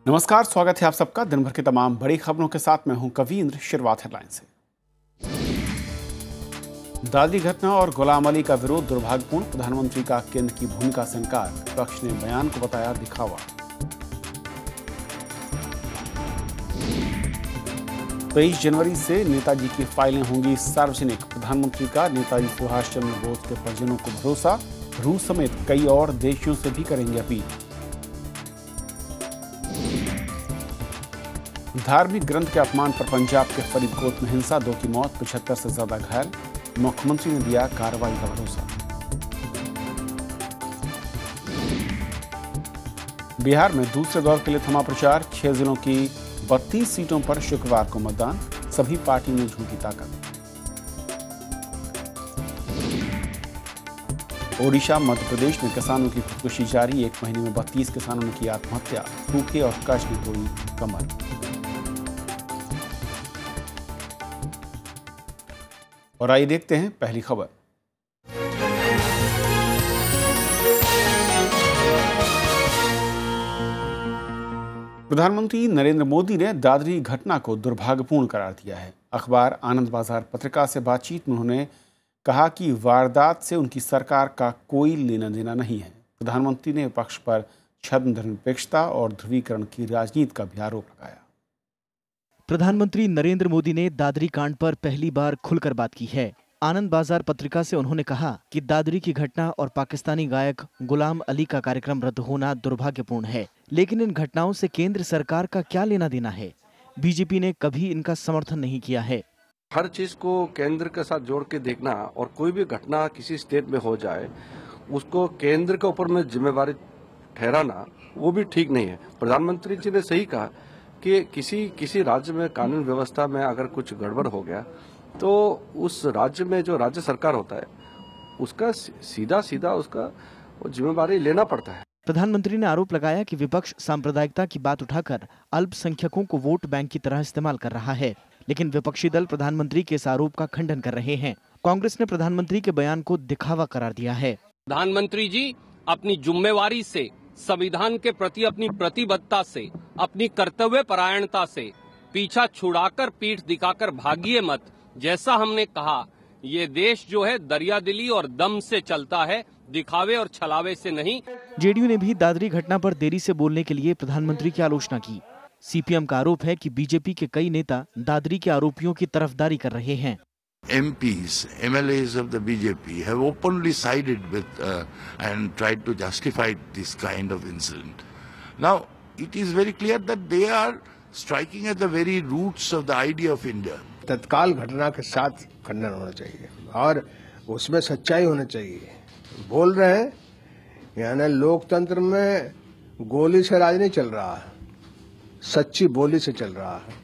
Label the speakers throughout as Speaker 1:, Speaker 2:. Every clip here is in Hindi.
Speaker 1: नमस्कार, स्वागत है आप सबका दिन भर की तमाम बड़ी खबरों के साथ। मैं हूं कवींद्र। शुरुआत हेडलाइन से। दादरी घटना और गुलाम अली का विरोध दुर्भाग्यपूर्ण, प्रधानमंत्री का केंद्र की भूमिका से इनकार, विपक्ष ने बयान को बताया दिखावा। 23 जनवरी से नेताजी की फाइलें होंगी सार्वजनिक, प्रधानमंत्री का नेताजी सुभाष चंद्र बोस के परिजनों को भरोसा, रूस समेत कई और देशों से भी करेंगे अपील। धार्मिक ग्रंथ के अपमान पर पंजाब के फरीदकोट में हिंसा, 2 की मौत, 75 से ज्यादा घायल, मुख्यमंत्री ने दिया कार्रवाई का भरोसा। बिहार में दूसरे दौर के लिए थमा प्रचार, 6 जिलों की 32 सीटों पर शुक्रवार को मतदान, सभी पार्टी में झूठी ताकत। ओडिशा मध्य प्रदेश में किसानों की खुदकुशी जारी, 1 महीने में 32 किसानों ने की आत्महत्या, सूखे और कर्ज ने तोड़ी कमर। और आइए देखते हैं पहली खबर। प्रधानमंत्री नरेंद्र मोदी ने दादरी घटना को दुर्भाग्यपूर्ण करार दिया है। अखबार आनंद बाजार पत्रिका से बातचीत में उन्होंने कहा कि वारदात से उनकी सरकार का कोई लेना देना नहीं है। प्रधानमंत्री ने विपक्ष पर छद्म धर्मनिरपेक्षता और ध्रुवीकरण की राजनीति का भी आरोप लगाया।
Speaker 2: प्रधानमंत्री नरेंद्र मोदी ने दादरी कांड पर पहली बार खुलकर बात की है। आनंद बाजार पत्रिका से उन्होंने कहा कि दादरी की घटना और पाकिस्तानी गायक गुलाम अली का कार्यक्रम रद्द होना दुर्भाग्यपूर्ण है, लेकिन इन घटनाओं से केंद्र सरकार का क्या लेना देना है। बीजेपी ने कभी इनका समर्थन नहीं किया है।
Speaker 3: हर चीज को केंद्र के साथ जोड़ के देखना और कोई भी घटना किसी स्टेट में हो जाए उसको केंद्र के ऊपर में जिम्मेवारी ठहराना वो भी ठीक नहीं है। प्रधानमंत्री जी ने सही कहा कि किसी राज्य में कानून व्यवस्था में अगर कुछ गड़बड़ हो गया तो उस राज्य में जो राज्य सरकार होता है उसका सीधा उसका जिम्मेवारी लेना पड़ता है।
Speaker 2: प्रधानमंत्री ने आरोप लगाया कि विपक्ष सांप्रदायिकता की बात उठाकर अल्पसंख्यकों को वोट बैंक की तरह इस्तेमाल कर रहा है, लेकिन विपक्षी दल प्रधानमंत्री के इस आरोप का खंडन कर रहे हैं। कांग्रेस ने प्रधानमंत्री के बयान को दिखावा करार दिया है।
Speaker 4: प्रधानमंत्री जी अपनी जिम्मेवारी से, संविधान के प्रति अपनी प्रतिबद्धता से, अपनी कर्तव्य परायणता से पीछा छुड़ाकर पीठ दिखाकर भागिए मत। जैसा हमने कहा, ये देश जो है दरियादिली और दम से चलता है, दिखावे और छलावे से नहीं।
Speaker 2: जेडीयू ने भी दादरी घटना पर देरी से बोलने के लिए प्रधानमंत्री की आलोचना की। सीपीएम का आरोप है कि बीजेपी के कई नेता दादरी के आरोपियों की तरफदारी कर रहे हैं।
Speaker 5: MPs, MLAs of the BJP have openly sided with and tried to justify this kind of incident. Now, it is very clear that they are striking at the very roots of the idea of India.
Speaker 6: तत्काल घटना के साथ खंडन होना चाहिए और उसमें सच्चाई होनी चाहिए। बोल रहे हैं यानी लोकतंत्र में गोली से राज नहीं चल रहा है, सच्ची बोली से चल रहा है।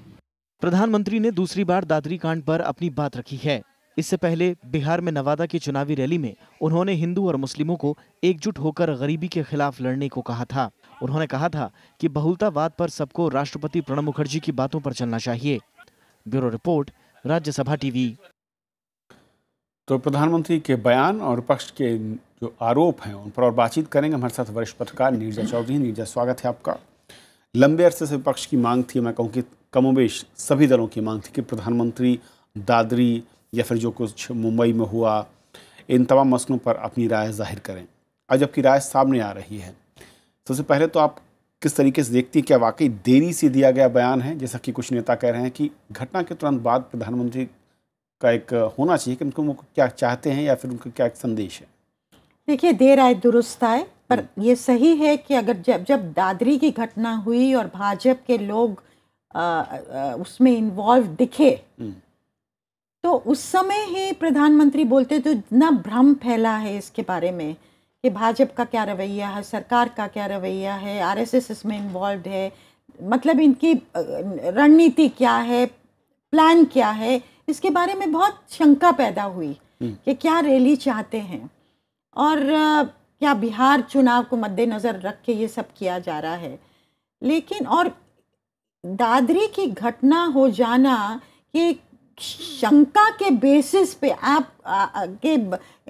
Speaker 2: प्रधानमंत्री ने दूसरी बार दादरी कांड पर अपनी बात रखी है। इससे पहले बिहार में नवादा की चुनावी रैली में उन्होंने हिंदू और मुस्लिमों को एकजुट होकर गरीबी के खिलाफ लड़ने को कहा था। उन्होंने कहा था कि बहुलतावाद पर सबको राष्ट्रपति प्रणब मुखर्जी की बातों पर चलना चाहिए। Bureau report, Rajya Sabha TV.
Speaker 1: तो प्रधानमंत्री के बयान और विपक्ष के जो आरोप हैं उन पर और बातचीत करेंगे। हमारे साथ वरिष्ठ पत्रकार नीरजा चौधरी। नीरजा, स्वागत है आपका। लंबे अरसे से विपक्ष की मांग थी, मैं कहूँ कि कमोबेश सभी दलों की मांग थी कि प्रधानमंत्री दादरी या फिर जो कुछ मुंबई में हुआ, इन तमाम मसलों पर अपनी राय जाहिर करें। आज जबकि राय सामने आ रही है, सबसे पहले तो आप किस तरीके से देखती हैं? क्या वाकई देरी से दिया गया बयान है, जैसा कि कुछ नेता कह रहे हैं कि घटना के तुरंत बाद प्रधानमंत्री का एक होना चाहिए कि उनको क्या चाहते हैं या फिर उनका क्या एक संदेश है?
Speaker 7: देखिए, देर आए दुरुस्त आए, पर ये सही है कि अगर जब दादरी की घटना हुई और भाजपा के लोग उसमें इन्वॉल्व दिखे तो उस समय ही प्रधानमंत्री बोलते तो इतना भ्रम फैला है इसके बारे में कि भाजपा का क्या रवैया है, सरकार का क्या रवैया है, आरएसएस इसमें इन्वॉल्व है, मतलब इनकी रणनीति क्या है, प्लान क्या है, इसके बारे में बहुत शंका पैदा हुई कि क्या रैली चाहते हैं और क्या बिहार चुनाव को मद्देनजर रख के ये सब किया जा रहा है। लेकिन और दादरी की घटना हो जाना कि शंका के बेसिस पे आप के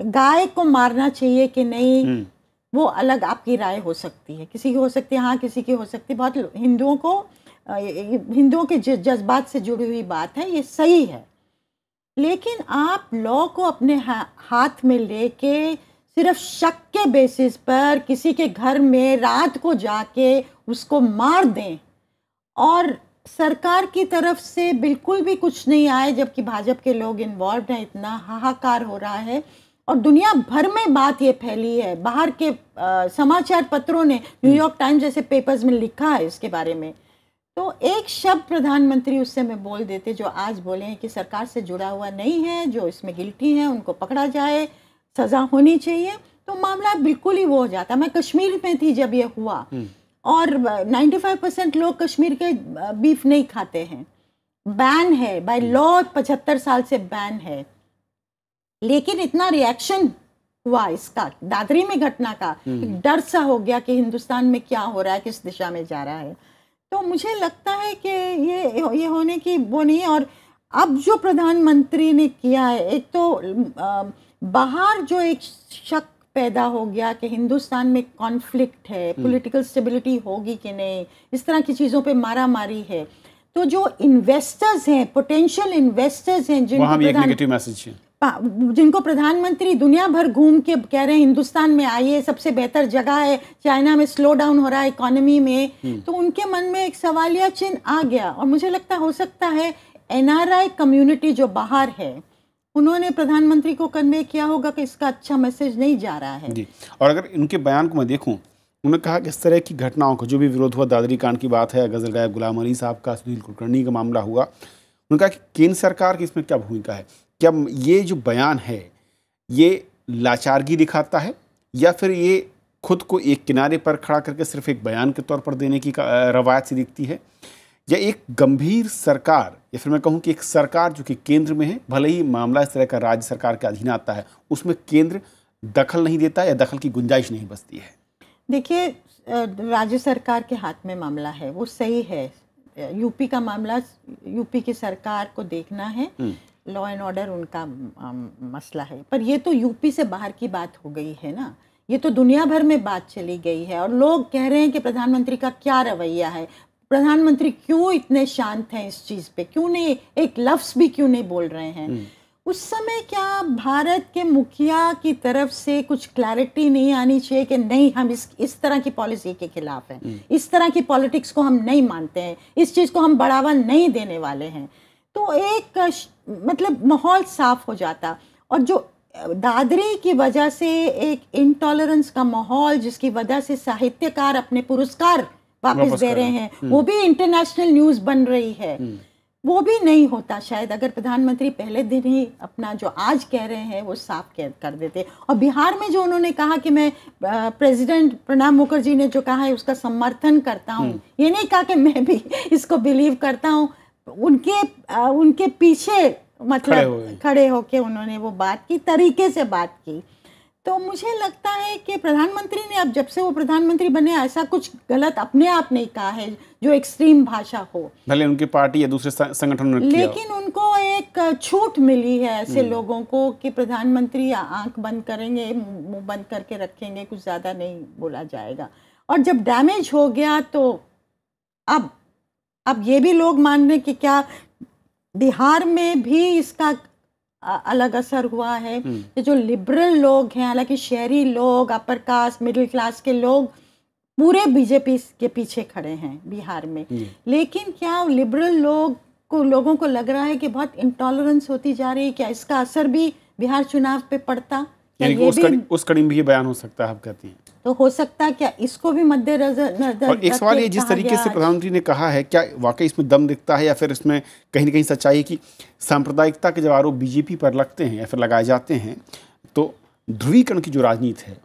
Speaker 7: गाय को मारना चाहिए कि नहीं, वो अलग आपकी राय हो सकती है, किसी की हो सकती है हाँ, किसी की हो सकती है। बहुत हिंदुओं के जज्बात से जुड़ी हुई बात है, ये सही है। लेकिन आप लॉ को अपने हाथ में लेके सिर्फ शक के बेसिस पर किसी के घर में रात को जाके उसको मार दें और सरकार की तरफ से बिल्कुल भी कुछ नहीं आए, जबकि भाजपा के लोग इन्वॉल्व हैं, इतना हाहाकार हो रहा है और दुनिया भर में बात ये फैली है। बाहर के समाचार पत्रों ने, न्यूयॉर्क टाइम्स जैसे पेपर्स में लिखा है इसके बारे में। तो एक शब्द प्रधानमंत्री उस समय बोल देते जो आज बोले हैं कि सरकार से जुड़ा हुआ नहीं है, जो इसमें गिल्टी है उनको पकड़ा जाए, सजा होनी चाहिए, तो मामला बिल्कुल ही वो हो जाता। मैं कश्मीर में थी जब ये हुआ और 95% लोग कश्मीर के बीफ नहीं खाते हैं, बैन है बाय लॉ, 75 साल से बैन है। लेकिन इतना रिएक्शन हुआ इसका, दादरी में घटना का, डर सा हो गया कि हिंदुस्तान में क्या हो रहा है, किस दिशा में जा रहा है। तो मुझे लगता है कि ये होने की वो नहीं है। और अब जो प्रधानमंत्री ने किया है, एक तो बाहर जो एक शक पैदा हो गया कि हिंदुस्तान में कॉन्फ्लिक्ट है, पॉलिटिकल स्टेबिलिटी होगी कि नहीं, इस तरह की चीज़ों पे मारा मारी है। तो जो इन्वेस्टर्स हैं, पोटेंशियल इन्वेस्टर्स हैं, जिनको प्रधानमंत्री दुनिया भर घूम के कह रहे हैं हिंदुस्तान में आइए, सबसे बेहतर जगह है, चाइना में स्लो डाउन हो रहा है इकोनॉमी में, तो उनके मन में एक सवालिया चिन्ह आ गया। और मुझे लगता हो सकता है NRI कम्युनिटी जो बाहर है, उन्होंने प्रधानमंत्री को कन्वे किया होगा कि इसका अच्छा मैसेज नहीं जा रहा है
Speaker 1: जी। और अगर इनके बयान को मैं देखूं, उन्होंने कहा कि इस तरह की घटनाओं को, जो भी विरोध हुआ, दादरी कांड की बात है, गजल गायक गुलाम अली साहब का, सुनील कुलकर्णी का मामला हुआ, उन्होंने कहा कि केंद्र सरकार की इसमें क्या भूमिका है, क्या ये जो बयान है ये लाचारगी दिखाता है या फिर ये खुद को एक किनारे पर खड़ा करके सिर्फ एक बयान के तौर पर देने की रवायत से दिखती है, या एक गंभीर सरकार, या फिर मैं कहूँ कि एक सरकार जो कि केंद्र में है, भले ही मामला इस तरह का राज्य सरकार के अधीन आता है, उसमें केंद्र दखल नहीं देता या दखल की गुंजाइश नहीं बचती है।
Speaker 7: देखिए, राज्य सरकार के हाथ में मामला है, वो सही है। यूपी का मामला यूपी की सरकार को देखना है, लॉ एंड ऑर्डर उनका मसला है। पर ये तो यूपी से बाहर की बात हो गई है ना, ये तो दुनिया भर में बात चली गई है और लोग कह रहे हैं कि प्रधानमंत्री का क्या रवैया है, प्रधानमंत्री क्यों इतने शांत हैं इस चीज़ पे, क्यों नहीं एक लफ्ज़ भी क्यों नहीं बोल रहे हैं। उस समय क्या भारत के मुखिया की तरफ से कुछ क्लैरिटी नहीं आनी चाहिए कि नहीं, हम इस तरह की पॉलिसी के खिलाफ हैं, इस तरह की पॉलिटिक्स को हम नहीं मानते हैं, इस चीज़ को हम बढ़ावा नहीं देने वाले हैं, तो एक मतलब माहौल साफ हो जाता। और जो दादरी की वजह से एक इंटॉलरेंस का माहौल, जिसकी वजह से साहित्यकार अपने पुरस्कार वापस दे रहे हैं, वो भी इंटरनेशनल न्यूज़ बन रही है, वो भी नहीं होता शायद अगर प्रधानमंत्री पहले दिन ही अपना जो आज कह रहे हैं वो साफ कर देते। और बिहार में जो उन्होंने कहा कि मैं प्रेसिडेंट प्रणब मुखर्जी ने जो कहा है उसका समर्थन करता हूँ, ये नहीं कहा कि मैं भी इसको बिलीव करता हूँ, उनके पीछे मतलब खड़े होके उन्होंने वो बात की, तरीके से बात की। तो मुझे लगता है कि प्रधानमंत्री ने अब जब से वो प्रधानमंत्री बने ऐसा कुछ गलत अपने आप नहीं कहा है जो एक्सट्रीम भाषा हो,
Speaker 1: भले उनकी पार्टी या दूसरे संगठनों ने किया,
Speaker 7: लेकिन उनको एक छूट मिली है ऐसे लोगों को कि प्रधानमंत्री आंख बंद करेंगे, मुंह बंद करके रखेंगे, कुछ ज़्यादा नहीं बोला जाएगा। और जब डैमेज हो गया तो अब ये भी लोग मान रहे कि क्या बिहार में भी इसका अलग असर हुआ है कि जो लिबरल लोग हैं, हालांकि शहरी लोग, अपर कास्ट, मिडिल क्लास के लोग पूरे बीजेपी के पीछे खड़े हैं बिहार में, लेकिन क्या लिबरल लोगों को लग रहा है कि बहुत इंटॉलरेंस होती जा रही है, क्या इसका असर भी बिहार चुनाव पे पड़ता,
Speaker 1: उस कड़ी में भी ये बयान हो सकता है, आप कहती हैं?
Speaker 7: तो हो सकता है क्या इसको भी मद्देनजर।
Speaker 1: और एक सवाल ये, जिस तरीके से प्रधानमंत्री ने कहा है, क्या वाकई इसमें दम दिखता है या फिर इसमें कहीं ना कहीं सच्चाई है कि सांप्रदायिकता के जब आरोप बीजेपी पर लगते हैं या फिर लगाए जाते हैं तो ध्रुवीकरण की जो राजनीति है,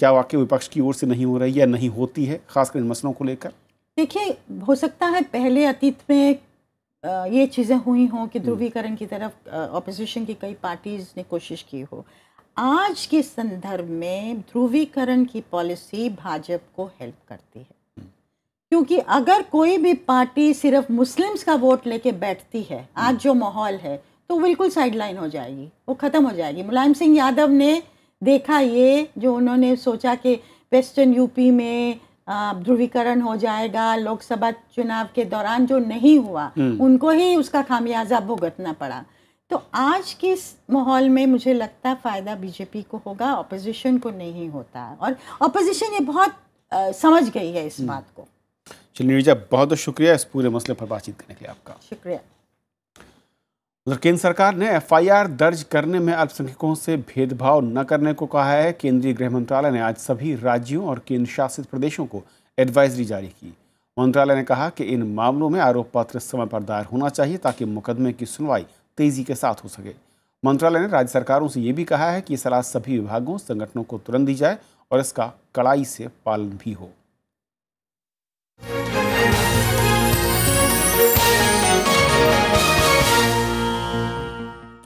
Speaker 1: क्या वाकई विपक्ष की ओर से नहीं हो रही है या नहीं होती है, खासकर इन मसलों को लेकर?
Speaker 7: देखिए, हो सकता है पहले अतीत में ये चीज़ें हुई हों कि ध्रुवीकरण की तरफ ऑपोजिशन की कई पार्टीज ने कोशिश की हो। आज के संदर्भ में ध्रुवीकरण की पॉलिसी भाजपा को हेल्प करती है, क्योंकि अगर कोई भी पार्टी सिर्फ मुस्लिम्स का वोट लेके बैठती है, आज जो माहौल है, तो बिल्कुल साइडलाइन हो जाएगी, वो ख़त्म हो जाएगी। मुलायम सिंह यादव ने देखा ये, जो उन्होंने सोचा कि वेस्टर्न यूपी में ध्रुवीकरण हो जाएगा, लोकसभा चुनाव के दौरान जो नहीं हुआ उनको ही उसका खामियाजा भुगतना पड़ा। तो आज के इस माहौल में मुझे लगता है फ़ायदा बीजेपी को होगा, ऑपोजिशन को नहीं होता। और ऑपोजिशन ये बहुत समझ गई है इस बात को।
Speaker 1: चलिए नीरजा, बहुत बहुत शुक्रिया इस पूरे मसले पर बातचीत करने के लिए आपका।
Speaker 7: शुक्रिया।
Speaker 1: उधर केंद्र सरकार ने एफआईआर दर्ज करने में अल्पसंख्यकों से भेदभाव न करने को कहा है। केंद्रीय गृह मंत्रालय ने आज सभी राज्यों और केंद्र शासित प्रदेशों को एडवाइजरी जारी की। मंत्रालय ने कहा कि इन मामलों में आरोप पत्र समय पर दायर होना चाहिए ताकि मुकदमे की सुनवाई तेजी के साथ हो सके। मंत्रालय ने राज्य सरकारों से ये भी कहा है कि ये सलाह सभी विभागों संगठनों को तुरंत दी जाए और इसका कड़ाई से पालन भी हो।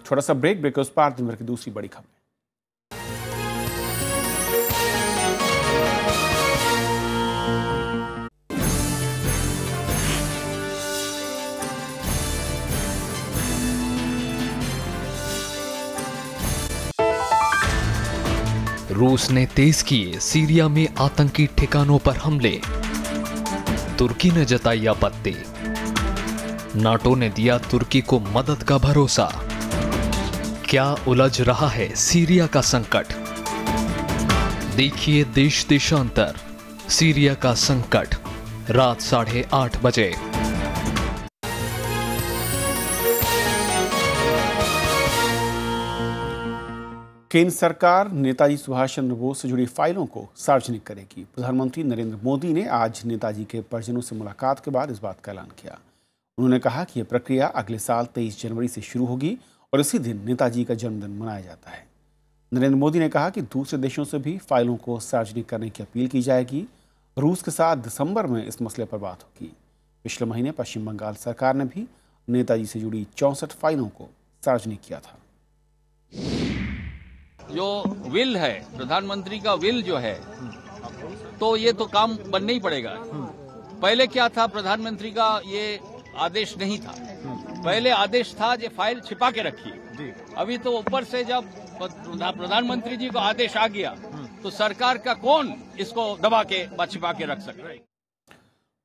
Speaker 1: छोटा सा ब्रेक के उस पार दिन भर की दूसरी बड़ी खबर।
Speaker 8: रूस ने तेज किए सीरिया में आतंकी ठिकानों पर हमले। तुर्की ने जताई आपत्ति। नाटो ने दिया तुर्की को मदद का भरोसा। क्या उलझ रहा है सीरिया का संकट? देखिए देश देशांतर, सीरिया का संकट, रात 8:30 बजे।
Speaker 1: केंद्र सरकार नेताजी सुभाष चंद्र बोस से जुड़ी फाइलों को सार्वजनिक करेगी। प्रधानमंत्री नरेंद्र मोदी ने आज नेताजी के परिजनों से मुलाकात के बाद इस बात का ऐलान किया। उन्होंने कहा कि यह प्रक्रिया अगले साल 23 जनवरी से शुरू होगी और इसी दिन नेताजी का जन्मदिन मनाया जाता है। नरेंद्र मोदी ने कहा कि दूसरे देशों से भी फाइलों को सार्वजनिक करने की अपील की जाएगी। रूस के साथ दिसंबर में इस मसले पर बात होगी। पिछले महीने पश्चिम बंगाल सरकार ने भी नेताजी से जुड़ी 64 फाइलों को सार्वजनिक किया था।
Speaker 9: जो विल है, प्रधानमंत्री का विल जो है, तो ये तो काम बनना ही पड़ेगा। पहले क्या था, प्रधानमंत्री का ये आदेश नहीं था। पहले आदेश था जो फाइल छिपा के रखिए। अभी तो ऊपर से जब प्रधानमंत्री जी का आदेश आ गया तो सरकार का कौन इसको दबा के छिपा के रख सकता है।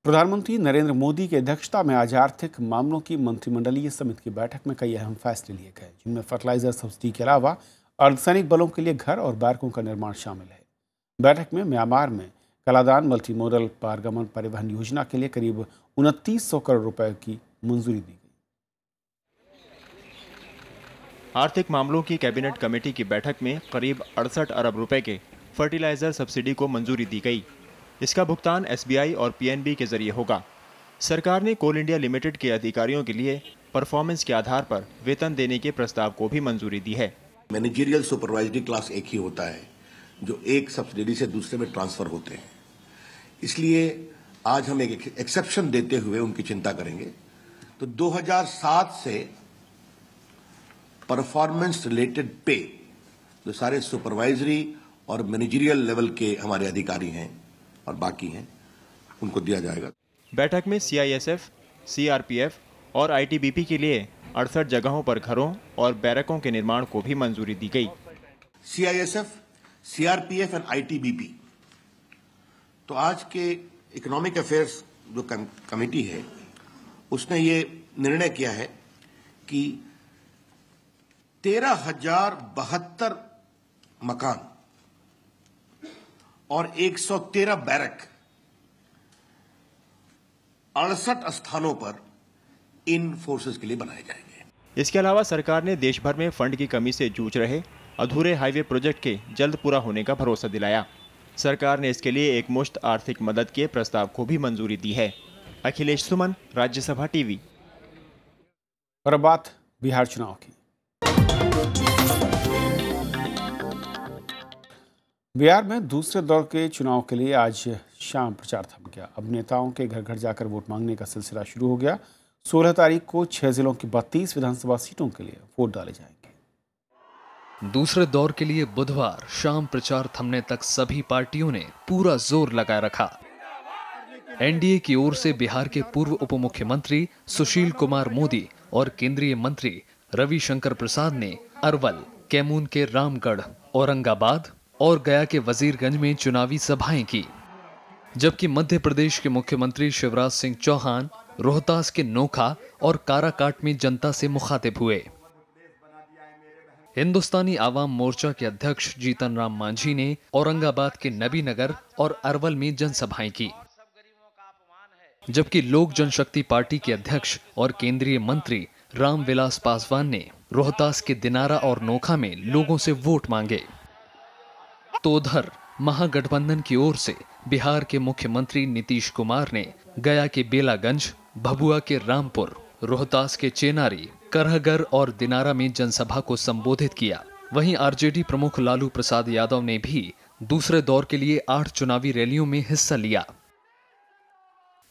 Speaker 1: प्रधानमंत्री नरेंद्र मोदी की अध्यक्षता में आज आर्थिक मामलों की मंत्रिमंडलीय समिति की बैठक में कई अहम फैसले लिए गए, जिनमें फर्टिलाइजर सब्सिडी के अलावा अर्धसैनिक बलों के लिए घर और बैरकों का निर्माण शामिल है। बैठक में म्यांमार में कलादान मल्टी मॉडल पारगमन परिवहन योजना के लिए करीब 2900 करोड़ रुपए की मंजूरी दी गई।
Speaker 10: आर्थिक मामलों की कैबिनेट कमेटी की बैठक में करीब 68 अरब रुपए के फर्टिलाइजर सब्सिडी को मंजूरी दी गई। इसका भुगतान एसबीआई और पीएनबी के जरिए होगा। सरकार ने कोल इंडिया लिमिटेड के अधिकारियों के लिए परफॉर्मेंस के आधार पर वेतन देने के प्रस्ताव को भी मंजूरी दी है।
Speaker 11: मैनेजरियल सुपरवाइजरी क्लास एक ही होता है, जो एक सब्सिडी से दूसरे में ट्रांसफर होते हैं। इसलिए आज हम एक एक्सेप्शन देते हुए उनकी चिंता करेंगे। तो 2007 से परफॉर्मेंस रिलेटेड पे जो सारे सुपरवाइजरी और मैनेजरियल लेवल के हमारे अधिकारी हैं और बाकी हैं, उनको दिया जाएगा।
Speaker 10: बैठक में सीआईएसएफ, सीआरपीएफ और आईटीबीपी के लिए 68 जगहों पर घरों और बैरकों के निर्माण को भी मंजूरी दी गई।
Speaker 11: CISF, CRPF and ITBP. तो आज के इकोनॉमिक अफेयर्स जो कमेटी है, उसने ये निर्णय किया है कि 13,072 मकान और 113 बैरक 68 स्थानों पर इन फोर्सेस के लिए बनाए जाएंगे।
Speaker 10: इसके अलावा सरकार ने देश भर में फंड की कमी से जूझ रहे अधूरे हाईवे प्रोजेक्ट के जल्द पूरा होने का भरोसा दिलाया। सरकार ने इसके लिए एक मुश्त आर्थिक मदद के प्रस्ताव को भी मंजूरी दी है। अखिलेश सुमन, राज्यसभा टीवी।
Speaker 1: और अब बात बिहार चुनाव की। बिहार में दूसरे दौर के चुनाव के लिए आज शाम प्रचार थम गया। अब नेताओं के घर घर जाकर वोट मांगने का सिलसिला शुरू हो गया। 16 तारीख को 6 जिलों की 32 विधानसभा सीटों के लिए वोट डाले जाएंगे।
Speaker 8: दूसरे दौर के लिए बुधवार शाम प्रचार थमने तक सभी पार्टियों ने पूरा जोर लगाए रखा। एनडीए की ओर से बिहार के पूर्व उप मुख्यमंत्री सुशील कुमार मोदी और केंद्रीय मंत्री रविशंकर प्रसाद ने अरवल, कैमूर के रामगढ़, औरंगाबाद, और गया के वजीरगंज में चुनावी सभाएं की, जबकि मध्य प्रदेश के मुख्यमंत्री शिवराज सिंह चौहान रोहतास के नोखा और काराकाट में जनता से मुखातिब हुए। हिंदुस्तानी आवाम मोर्चा के अध्यक्ष जीतन राम मांझी ने औरंगाबाद के नबीनगर और अरवल में जनसभाएं की, जबकि लोक जनशक्ति पार्टी के अध्यक्ष और केंद्रीय मंत्री रामविलास पासवान ने रोहतास के दिनारा और नोखा में लोगों से वोट मांगे। तो उधर महागठबंधन की ओर से बिहार के मुख्यमंत्री नीतीश कुमार ने गया के बेलागंज, भभुआ के रामपुर, रोहतास के चेनारी, करहगर और दिनारा में जनसभा को संबोधित किया। वहीं आरजेडी प्रमुख लालू प्रसाद यादव ने भी दूसरे दौर के लिए 8 चुनावी रैलियों में हिस्सा लिया।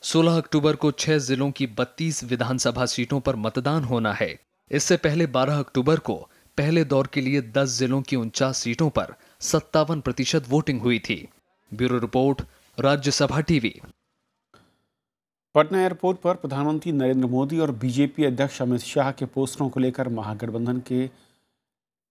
Speaker 8: 16 अक्टूबर को 6 जिलों की 32 विधानसभा सीटों पर मतदान होना है। इससे पहले 12 अक्टूबर को पहले दौर के लिए 10 जिलों की 49 सीटों पर 57% वोटिंग हुई थी। Bureau report, Rajya Sabha TV.
Speaker 1: Patna airport पर प्रधानमंत्री नरेंद्र मोदी और बीजेपी अध्यक्ष अमित शाह के पोस्टरों को लेकर महागठबंधन के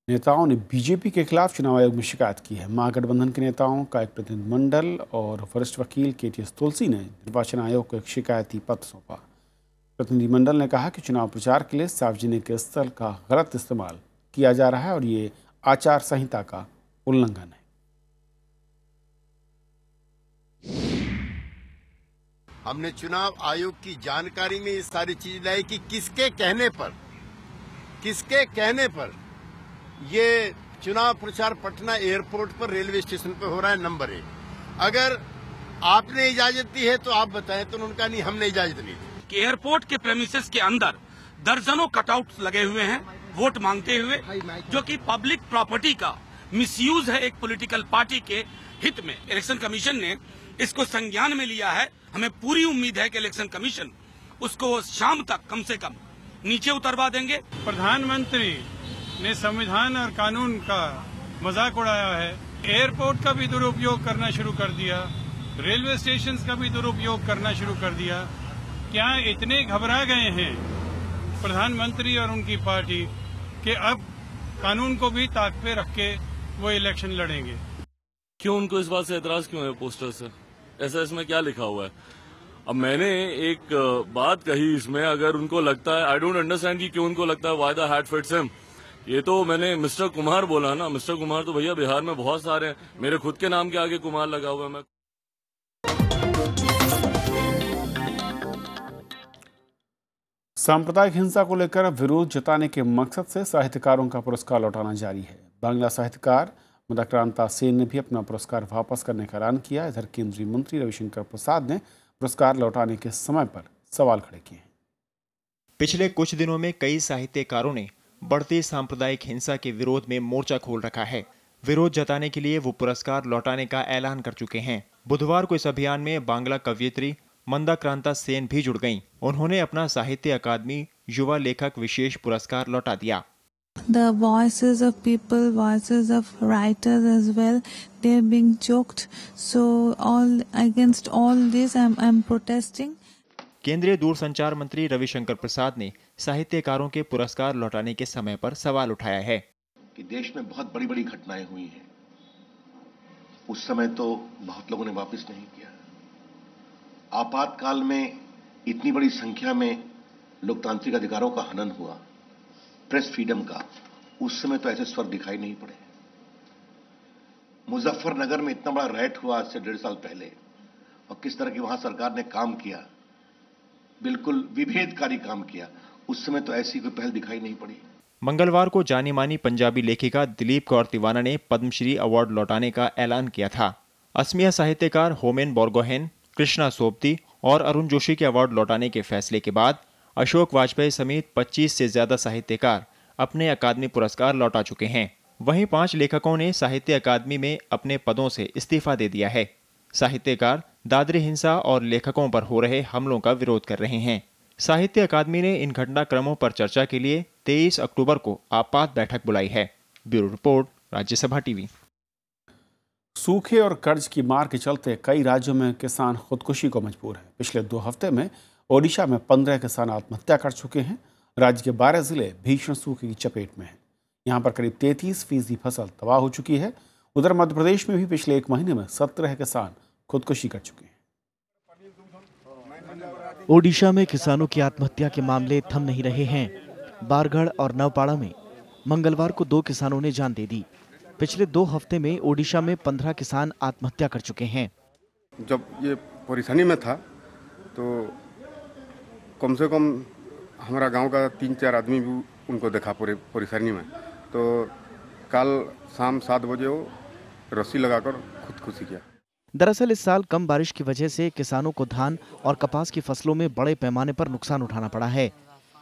Speaker 1: नेताओं ने बीजेपी के खिलाफ चुनाव आयोग में शिकायत की है। महागठबंधन के नेताओं का एक प्रतिनिधिमंडल और वरिष्ठ वकील केटीएस तुलसी ने निर्वाचन आयोग को एक शिकायती पत्र सौंपा। प्रतिनिधिमंडल ने कहा कि चुनाव प्रचार के लिए सार्वजनिक स्थल का गलत इस्तेमाल किया जा रहा है और ये आचार संहिता का उल्लंघन है।
Speaker 12: हमने चुनाव आयोग की जानकारी में ये सारी चीज लाई कि किसके कहने पर ये चुनाव प्रचार पटना एयरपोर्ट पर रेलवे स्टेशन पर हो रहा है। नंबर 1, अगर आपने इजाजत दी है तो आप बताएं। तो उन्होंने कहा नहीं, हमने इजाजत नहीं दी।
Speaker 13: कि एयरपोर्ट के प्रेमिसेस के अंदर दर्जनों कटआउट लगे हुए हैं वोट मांगते हुए, जो कि पब्लिक प्रॉपर्टी का मिसयूज है एक पॉलिटिकल पार्टी के हित में। इलेक्शन कमीशन ने इसको संज्ञान में लिया है। हमें पूरी उम्मीद है कि इलेक्शन कमीशन उसको शाम तक कम से कम नीचे उतरवा देंगे।
Speaker 14: प्रधानमंत्री ने संविधान और कानून का मजाक उड़ाया है, एयरपोर्ट का भी दुरुपयोग करना शुरू कर दिया, रेलवे स्टेशन का भी दुरुपयोग करना शुरू कर दिया। क्या इतने घबरा गए हैं प्रधानमंत्री और उनकी पार्टी कि अब कानून को भी ताक पे रख के वो इलेक्शन लड़ेंगे?
Speaker 15: क्यों उनको इस बात से एतराज क्यों है पोस्टर से? ऐसा इसमें क्या लिखा हुआ है? अब मैंने एक बात कही इसमें, अगर उनको लगता है, आई डोंट अंडरस्टैंड कि क्यों उनको लगता है why the hat fits him. ये तो मैंने मिस्टर कुमार बोला ना, मिस्टर कुमार तो भैया बिहार में बहुत सारे हैं, मेरे खुद के नाम के आगे कुमार लगा हुआ है। मैं
Speaker 1: सांप्रदायिक हिंसा को लेकर विरोध जताने के मकसद से साहित्यकारों का पुरस्कार लौटाना जारी है। बांग्ला साहित्यकार मदाक्रांता सेन ने भी अपना पुरस्कार वापस करने का ऐलान किया। इधर केंद्रीय मंत्री रविशंकर प्रसाद ने पुरस्कार लौटाने के समय पर सवाल खड़े किए हैं।
Speaker 10: पिछले कुछ दिनों में कई साहित्यकारों ने बढ़ती सांप्रदायिक हिंसा के विरोध में मोर्चा खोल रखा है। विरोध जताने के लिए वो पुरस्कार लौटाने का ऐलान कर चुके हैं। बुधवार को इस अभियान में बांग्ला कवयित्री मंदाक्रांता सेन भी जुड़ गईं। उन्होंने अपना साहित्य अकादमी युवा लेखक विशेष पुरस्कार लौटा दिया।
Speaker 16: The voices of people, voices of writers as well, they are being choked. So against all this, I'm protesting.
Speaker 10: केंद्रीय दूरसंचार मंत्री रविशंकर प्रसाद ने साहित्यकारों के पुरस्कार लौटाने के समय पर सवाल उठाया है
Speaker 11: कि देश में बहुत बड़ी बड़ी घटनाएं हुई हैं, उस समय तो बहुत लोगों ने वापस नहीं किया। आपातकाल में इतनी बड़ी संख्या में लोकतांत्रिक अधिकारों का हनन हुआ, प्रेस फ्रीडम का, उस समय तो ऐसे स्वर दिखाई नहीं पड़े। मुजफ्फरनगर में इतना बड़ा रैट हुआ आज से 1.5 साल पहले, और किस तरह की वहां सरकार ने काम किया, बिल्कुल विभेदकारी काम किया, उस समय तो ऐसी कोई पहल दिखाई नहीं पड़ी।
Speaker 10: मंगलवार को जानी मानी पंजाबी लेखिका दिलीप कौर तिवाना ने पद्मश्री अवार्ड लौटाने का ऐलान किया था। असमिया साहित्यकार होमेन बोरगोहेन, कृष्णा सोबती और अरुण जोशी के अवार्ड लौटाने के फैसले के बाद अशोक वाजपेयी समेत 25 से ज्यादा साहित्यकार अपने अकादमी पुरस्कार लौटा चुके हैं। वहीं 5 लेखकों ने साहित्य अकादमी में अपने पदों से इस्तीफा दे दिया है। साहित्यकार दादरी हिंसा और लेखकों पर हो रहे हमलों का विरोध कर रहे हैं। साहित्य अकादमी ने इन घटनाक्रमों पर चर्चा के लिए 23 अक्टूबर को आपात बैठक बुलाई है। Bureau report, Rajya Sabha TV.
Speaker 1: सूखे और कर्ज की मार के चलते कई राज्यों में किसान खुदकुशी को मजबूर हैं। पिछले 2 हफ्ते में ओडिशा में 15 किसान आत्महत्या कर चुके हैं। राज्य के 12 जिले भीषण सूखे की चपेट में हैं। यहाँ पर करीब 33% फसल तबाह हो चुकी है। उधर मध्य प्रदेश में भी पिछले एक महीने में 17 किसान खुदकुशी कर चुके हैं।
Speaker 2: ओडिशा में किसानों की आत्महत्या के मामले थम नहीं रहे हैं। बारगढ़ और नवपाड़ा में मंगलवार को 2 किसानों ने जान दे दी। पिछले 2 हफ्ते में ओडिशा में 15 किसान आत्महत्या कर चुके हैं।
Speaker 17: जब ये परेशानी में था तो कम से कम हमारा गांव का 3-4 आदमी भी उनको देखा पूरे परेशानी में। तो कल शाम 7 बजे वो रस्सी लगाकर खुदकुशी किया।
Speaker 2: दरअसल इस साल कम बारिश की वजह से किसानों को धान और कपास की फसलों में बड़े पैमाने पर नुकसान उठाना पड़ा है।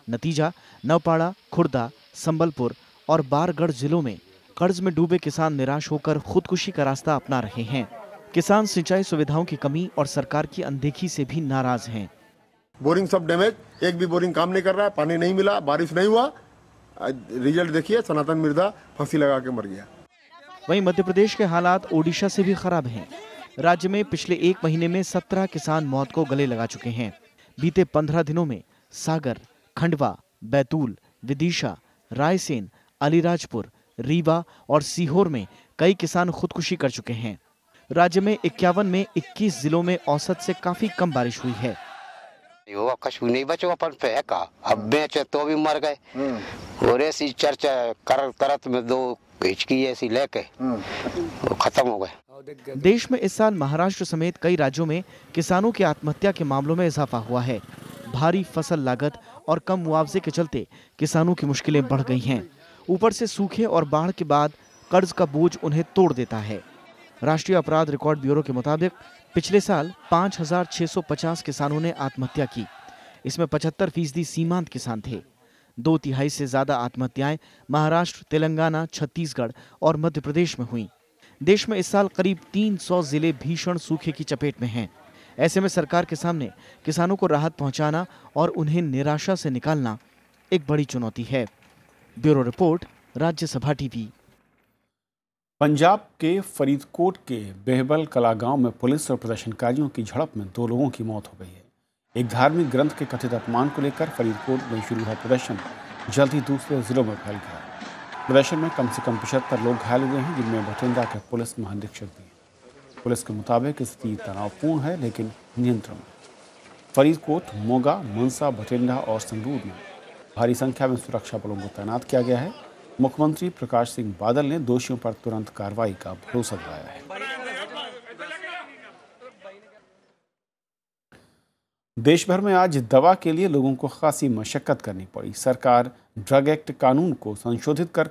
Speaker 2: नतीजा नवपाड़ा, खुर्दा, संबलपुर और बारगढ़ जिलों में कर्ज में डूबे किसान निराश होकर खुदकुशी का रास्ता अपना रहे हैं। किसान सिंचाई सुविधाओं की कमी और सरकार की अनदेखी से भी नाराज हैं।
Speaker 12: बोरिंग सब डैमेज, एक भी बोरिंग काम नहीं कर रहा है, पानी नहीं मिला, बारिश नहीं हुआ। रिजल्ट देखिए, सनातन मिर्जा फांसी लगा के मर गया।
Speaker 2: वहीं मध्य प्रदेश के हालात ओडिशा से भी खराब हैं। राज्य में पिछले एक महीने में 17 किसान मौत को गले लगा चुके हैं। बीते 15 दिनों में सागर, खंडवा, बैतूल, विदिशा, रायसेन, अलीराजपुर, रीवा और सीहोर में कई किसान खुदकुशी कर चुके हैं। राज्य में 51 में 21 जिलों में औसत से काफी कम बारिश हुई है।
Speaker 18: कछु नहीं बचो अपन फेंका, अब बेचे तो भी मर गए। और ऐसी चर्चा करत में 2 हिचकी ऐसी लेके वो खत्म हो गए।
Speaker 2: देश में इस साल महाराष्ट्र समेत कई राज्यों में किसानों की आत्महत्या के मामलों में इजाफा हुआ है। भारी फसल लागत और कम मुआवजे के चलते किसानों की मुश्किलें बढ़ गई हैं। ऊपर से सूखे और बाढ़ के बाद कर्ज का बोझ उन्हें तोड़ देता है। राष्ट्रीय अपराध रिकॉर्ड ब्यूरो के मुताबिक पिछले साल 5,650 किसानों ने आत्महत्या की। इसमें 75% सीमांत किसान थे। 2/3 से ज्यादा आत्महत्याएं महाराष्ट्र, तेलंगाना, छत्तीसगढ़ और मध्य प्रदेश में हुई। देश में इस साल करीब 300 जिले भीषण सूखे की चपेट में हैं। ऐसे में सरकार के सामने किसानों को राहत पहुंचाना और उन्हें निराशा से निकालना एक बड़ी चुनौती है। Bureau report, Rajya Sabha TV.
Speaker 1: Punjab के फरीदकोट के बेहबल कला गांव में पुलिस और प्रदर्शनकारियों की झड़प में 2 लोगों की मौत हो गई है। एक धार्मिक ग्रंथ के कथित अपमान को लेकर फरीदकोट में शुरू हुआ प्रदर्शन जल्द ही दूसरे जिलों में फैल गया। प्रदर्शन में कम से कम 75 लोग घायल हुए हैं, जिनमें बठिंडा के पुलिस महानिरीक्षक भी हैं। पुलिस के मुताबिक स्थिति तनावपूर्ण है लेकिन नियंत्रण में। फरीदकोट, मोगा, मनसा, बठिंडा और संगरूर में भारी संख्या में सुरक्षा बलों को तैनात किया गया है। मुख्यमंत्री प्रकाश सिंह बादल ने दोषियों पर तुरंत कार्रवाई का भरोसा दिलाया है। देश भर में आज दवा के लिए लोगों को खासी मशक्कत करनी पड़ी। सरकार ड्रग एक्ट कानून को संशोधित कर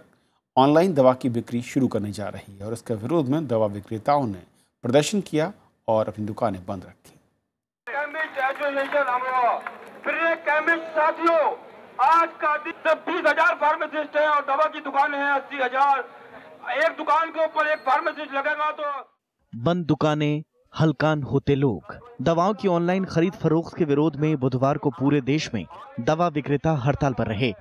Speaker 1: ऑनलाइन दवा की बिक्री शुरू करने जा रही है और इसके विरोध में दवा विक्रेताओं ने प्रदर्शन किया और अपनी दुकानें बंद रखी।
Speaker 19: साथियों, आज का दिन 20,000 फार्मासिस्ट है और दवा की दुकान है 80,000। एक दुकान के ऊपर एक फार्मासिस्ट लगेगा तो
Speaker 2: बंद दुकानें, हलकान होते लोग। दवाओं की ऑनलाइन खरीद फरोख्त के विरोध में बुधवार को पूरे देश में दवा विक्रेता हड़ताल पर रहे।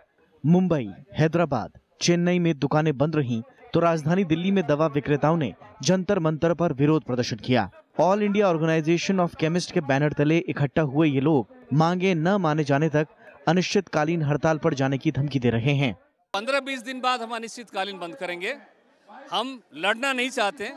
Speaker 2: मुंबई, हैदराबाद, चेन्नई में दुकानें बंद रहीं तो राजधानी दिल्ली में दवा विक्रेताओं ने जंतर मंतर पर विरोध प्रदर्शन किया। All India organisation of chemist के बैनर तले इकट्ठा हुए ये लोग मांगे न माने जाने तक अनिश्चितकालीन हड़ताल पर जाने की धमकी दे रहे हैं।
Speaker 9: 15-20 दिन बाद हम अनिश्चितकालीन बंद करेंगे। हम लड़ना नहीं चाहते,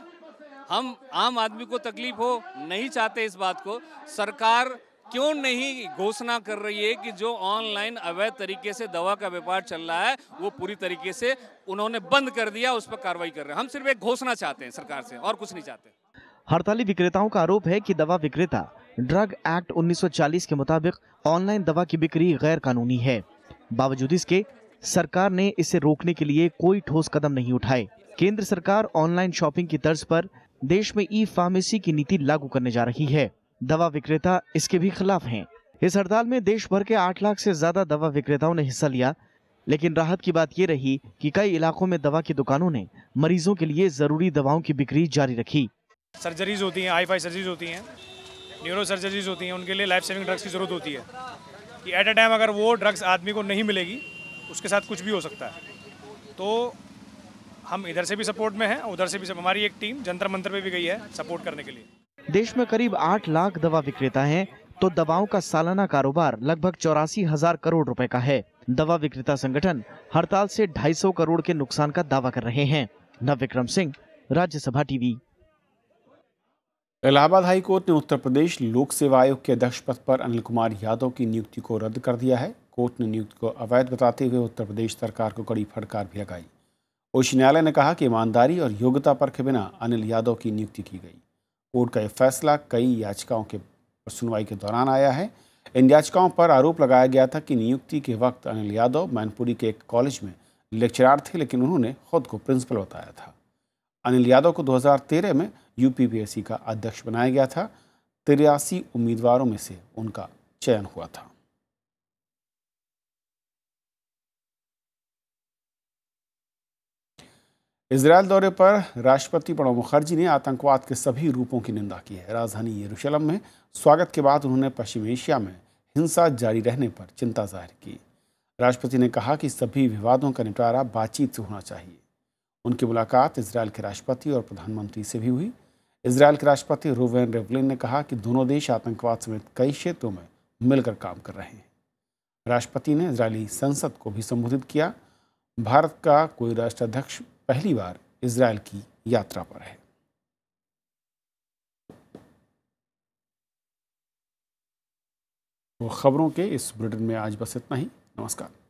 Speaker 9: हम आम आदमी को तकलीफ हो नहीं चाहते। इस बात को सरकार क्यों नहीं घोषणा कर रही है कि जो ऑनलाइन अवैध तरीके से दवा का व्यापार चल रहा है वो पूरी तरीके से उन्होंने बंद कर दिया, उस पर कार्रवाई कर रहे हैं। हम सिर्फ एक घोषणा चाहते हैं सरकार से और कुछ नहीं चाहते।
Speaker 2: हड़ताली विक्रेताओं का आरोप है कि दवा विक्रेता ड्रग एक्ट 1940 के मुताबिक ऑनलाइन दवा की बिक्री गैर कानूनी है। बावजूद इसके सरकार ने इसे रोकने के लिए कोई ठोस कदम नहीं उठाए। केंद्र सरकार ऑनलाइन शॉपिंग की तर्ज पर देश में ई फार्मेसी की नीति लागू करने जा रही है। दवा विक्रेता इसके भी खिलाफ हैं। इस हड़ताल में देश भर के 8 लाख से ज्यादा दवा विक्रेताओं ने हिस्सा लिया। लेकिन राहत की बात ये रही कि कई इलाकों में दवा की दुकानों ने मरीजों के लिए जरूरी दवाओं की बिक्री जारी रखी।
Speaker 20: सर्जरीज होती हैं, आई फाई सर्जरीज होती हैं, न्यूरो सर्जरीज होती हैं, उनके लिए लाइफ सेविंग ड्रग्स की ज़रूरत होती है कि एट अ टाइम अगर वो ड्रग्स आदमी को नहीं मिलेगी उसके साथ कुछ भी हो सकता है। तो हम इधर से भी सपोर्ट में हैं, उधर से भी हमारी एक टीम जंतर मंतर पे भी गई है सपोर्ट करने के लिए।
Speaker 2: देश में करीब 8 लाख दवा विक्रेता हैं, तो दवाओं का सालाना कारोबार लगभग 84,000 करोड़ रुपए का है। दवा विक्रेता संगठन हड़ताल से 250 करोड़ के नुकसान का दावा कर रहे हैं। Navvikram Singh, Rajya Sabha TV.
Speaker 1: Allahabad high court ने उत्तर प्रदेश लोक सेवा आयोग के अध्यक्ष पद पर अनिल कुमार यादव की नियुक्ति को रद्द कर दिया है। कोर्ट ने नियुक्ति को अवैध बताते हुए उत्तर प्रदेश सरकार को कड़ी फटकार भी लगाई। उच्च न्यायालय ने कहा कि ईमानदारी और योग्यता परखे बिना अनिल यादव की नियुक्ति की गई। कोर्ट का यह फैसला कई याचिकाओं के सुनवाई के दौरान आया है। इन याचिकाओं पर आरोप लगाया गया था कि नियुक्ति के वक्त अनिल यादव मैनपुरी के एक कॉलेज में लेक्चरार थे, लेकिन उन्होंने खुद को प्रिंसिपल बताया था। अनिल यादव को 2013 में यूपीपीएससी का अध्यक्ष बनाया गया था। 83 उम्मीदवारों में से उनका चयन हुआ था। इजरायल दौरे पर राष्ट्रपति प्रणब मुखर्जी ने आतंकवाद के सभी रूपों की निंदा की है। राजधानी यरूशलेम में स्वागत के बाद उन्होंने पश्चिम एशिया में हिंसा जारी रहने पर चिंता जाहिर की। राष्ट्रपति ने कहा कि सभी विवादों का निपटारा बातचीत से होना चाहिए। उनकी मुलाकात इजरायल के राष्ट्रपति और प्रधानमंत्री से भी हुई। इजरायल के राष्ट्रपति रूवेन रिवलिन ने कहा कि दोनों देश आतंकवाद समेत कई क्षेत्रों में मिलकर काम कर रहे हैं। राष्ट्रपति ने इजरायली संसद को भी संबोधित किया। भारत का कोई राष्ट्राध्यक्ष पहली बार इजरायल की यात्रा पर है। तो खबरों के इस बुलेटिन में आज बस इतना ही। नमस्कार।